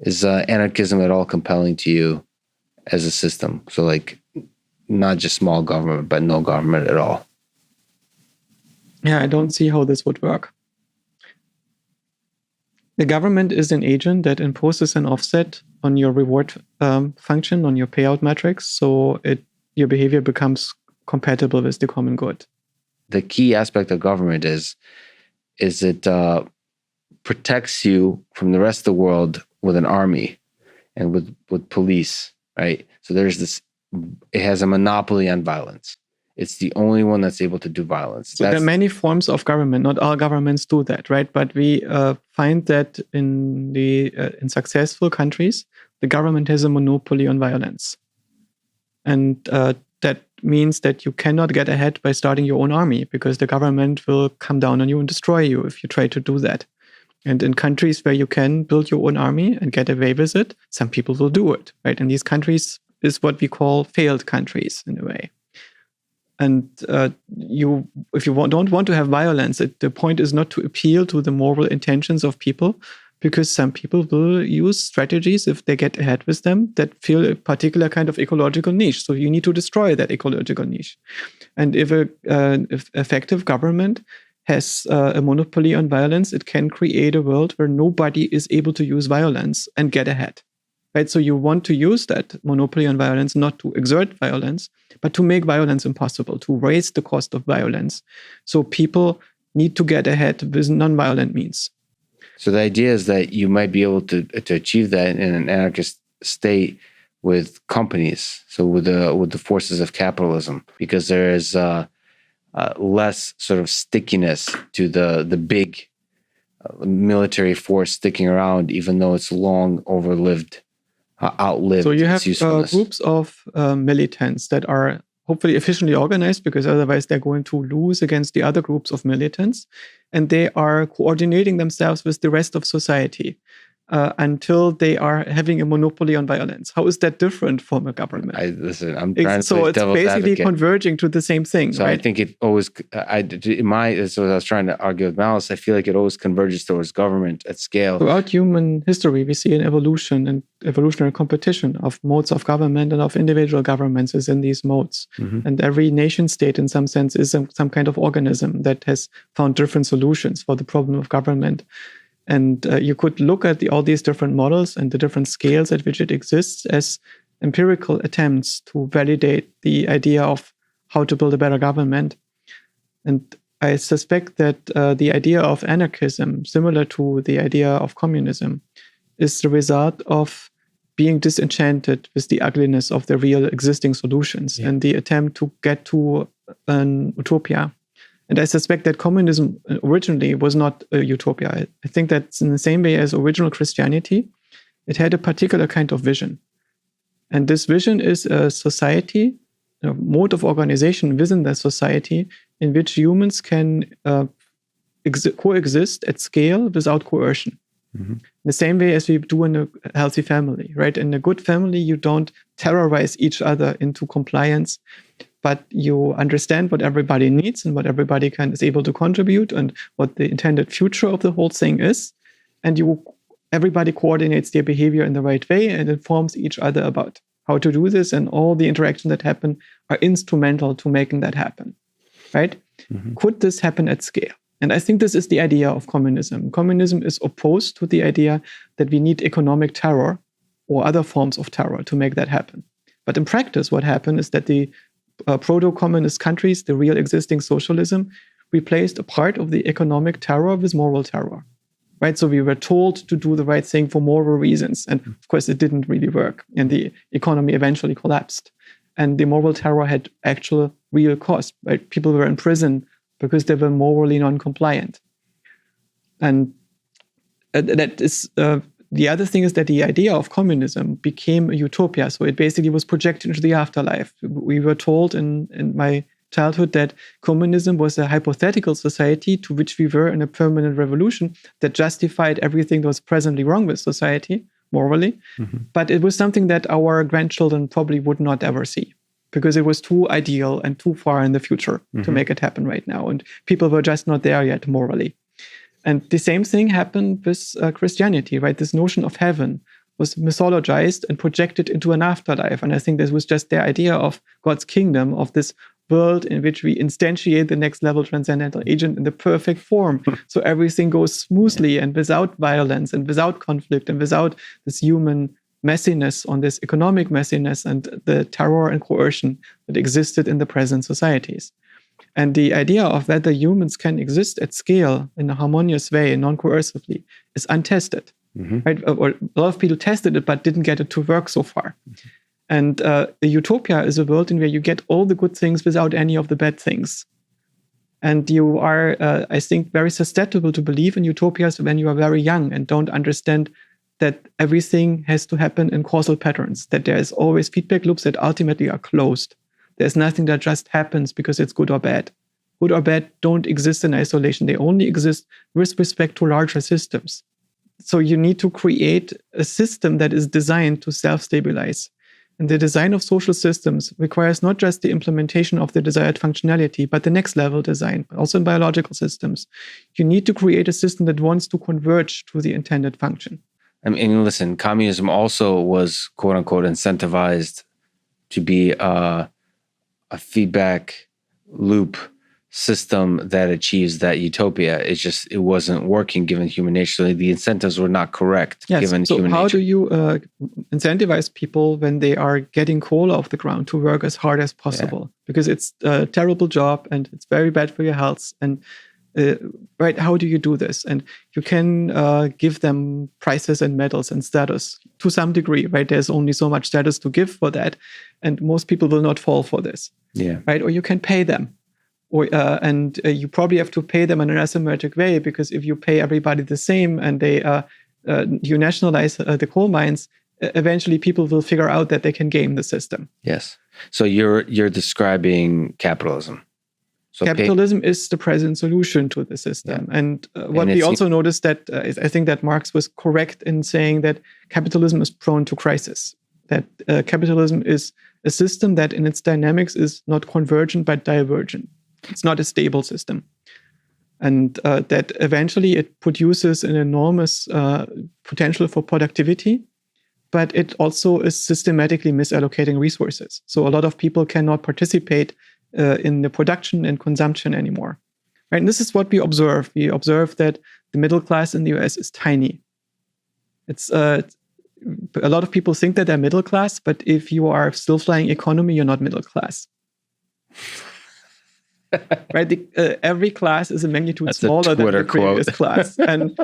Is anarchism at all compelling to you as a system? So like not just small government, but no government at all. Yeah, I don't see how this would work. The government is an agent that imposes an offset on your reward function, on your payout metrics, so your behavior becomes compatible with the common good. The key aspect of government is it protects you from the rest of the world with an army and with police, right? So it has a monopoly on violence. It's the only one that's able to do violence. So there are many forms of government. Not all governments do that, right? But we find that in successful countries, the government has a monopoly on violence. And that means that you cannot get ahead by starting your own army, because the government will come down on you and destroy you if you try to do that. And in countries where you can build your own army and get away with it, some people will do it, right? And these countries is what we call failed countries in a way. And if you don't want to have violence, the point is not to appeal to the moral intentions of people, because some people will use strategies, if they get ahead with them, that fill a particular kind of ecological niche. So you need to destroy that ecological niche. And if effective government has a monopoly on violence, it can create a world where nobody is able to use violence and get ahead. Right? So you want to use that monopoly on violence not to exert violence, but to make violence impossible, to raise the cost of violence. So people need to get ahead with non-violent means. So the idea is that you might be able to achieve that in an anarchist state with companies, so with the forces of capitalism, because there is less sort of stickiness to the big military force sticking around, even though it's long outlived. So you have groups of militants that are hopefully efficiently organized, because otherwise they're going to lose against the other groups of militants. And they are coordinating themselves with the rest of society until they are having a monopoly on violence. How is that different from a government? I'm trying to So it's basically advocate. Converging to the same thing. So right? I think it always, so I was trying to argue with Malice, I feel like it always converges towards government at scale. Throughout human history, we see an evolution and evolutionary competition of modes of government and of individual governments is in these modes. Mm-hmm. And every nation state, in some sense, is some kind of organism that has found different solutions for the problem of government. And you could look at all these different models and the different scales at which it exists as empirical attempts to validate the idea of how to build a better government. And I suspect that the idea of anarchism, similar to the idea of communism, is the result of being disenchanted with the ugliness of the real existing solutions and the attempt to get to an utopia. And I suspect that communism originally was not a utopia. I think that in the same way as original Christianity, it had a particular kind of vision. And this vision is a society, a mode of organization within that society in which humans can coexist at scale without coercion. Mm-hmm. The same way as we do in a healthy family, right? In a good family, you don't terrorize each other into compliance, but you understand what everybody needs and what everybody is able to contribute and what the intended future of the whole thing is. And everybody coordinates their behavior in the right way and informs each other about how to do this. And all the interactions that happen are instrumental to making that happen, right? Mm-hmm. Could this happen at scale? And I think this is the idea of communism. Communism is opposed to the idea that we need economic terror or other forms of terror to make that happen. But in practice, what happened is that the proto-communist countries, the real existing socialism, replaced a part of the economic terror with moral terror, right? So we were told to do the right thing for moral reasons. And of course, it didn't really work. And the economy eventually collapsed. And the moral terror had actual real cost, right? People were in prison because they were morally non-compliant. And that is... The other thing is that the idea of communism became a utopia. So it basically was projected into the afterlife. We were told in my childhood that communism was a hypothetical society to which we were in a permanent revolution that justified everything that was presently wrong with society, morally. Mm-hmm. But it was something that our grandchildren probably would not ever see, because it was too ideal and too far in the future to make it happen right now. And people were just not there yet morally. And the same thing happened with Christianity, right? This notion of heaven was mythologized and projected into an afterlife. And I think this was just their idea of God's kingdom, of this world in which we instantiate the next level transcendental agent in the perfect form. So everything goes smoothly and without violence and without conflict and without this human messiness, on this economic messiness and the terror and coercion that existed in the present societies. And the idea of whether humans can exist at scale in a harmonious way, non-coercively, is untested. Right? Or a lot of people tested it, but didn't get it to work so far. And a utopia is a world in where you get all the good things without any of the bad things. And you are, I think, very susceptible to believe in utopias when you are very young and don't understand that everything has to happen in causal patterns, that there is always feedback loops that ultimately are closed. There's nothing that just happens because it's good or bad. Good or bad don't exist in isolation. They only exist with respect to larger systems. So you need to create a system that is designed to self-stabilize. And the design of social systems requires not just the implementation of the desired functionality, but the next level design, also in biological systems. You need to create a system that wants to converge to the intended function. I mean, listen, communism also was, quote unquote, incentivized to be a feedback loop system that achieves that utopia. It wasn't working given human nature. So the incentives were not correct given human nature. So how do you incentivize people when they are getting coal off the ground to work as hard as possible? Yeah. Because it's a terrible job and it's very bad for your health. And right, how do you do this? And you can give them prizes and medals and status to some degree, right? There's only so much status to give for that. And most people will not fall for this. Yeah. Right? Or you can pay them. And you probably have to pay them in an asymmetric way, because if you pay everybody the same and you nationalize the coal mines, eventually people will figure out that they can game the system. Yes. So you're describing capitalism. So capitalism is the present solution to the system. Yeah. And what we also noticed that I think that Marx was correct in saying that capitalism is prone to crisis. That capitalism is a system that in its dynamics is not convergent but divergent. It's not a stable system. And that eventually it produces an enormous potential for productivity, but it also is systematically misallocating resources. So a lot of people cannot participate in the production and consumption anymore. Right? And this is what we observe. We observe that the middle class in the US is tiny. It's a lot of people think that they're middle class, but if you are still flying economy, you're not middle class. Right? Every class is a magnitude smaller than the previous class. And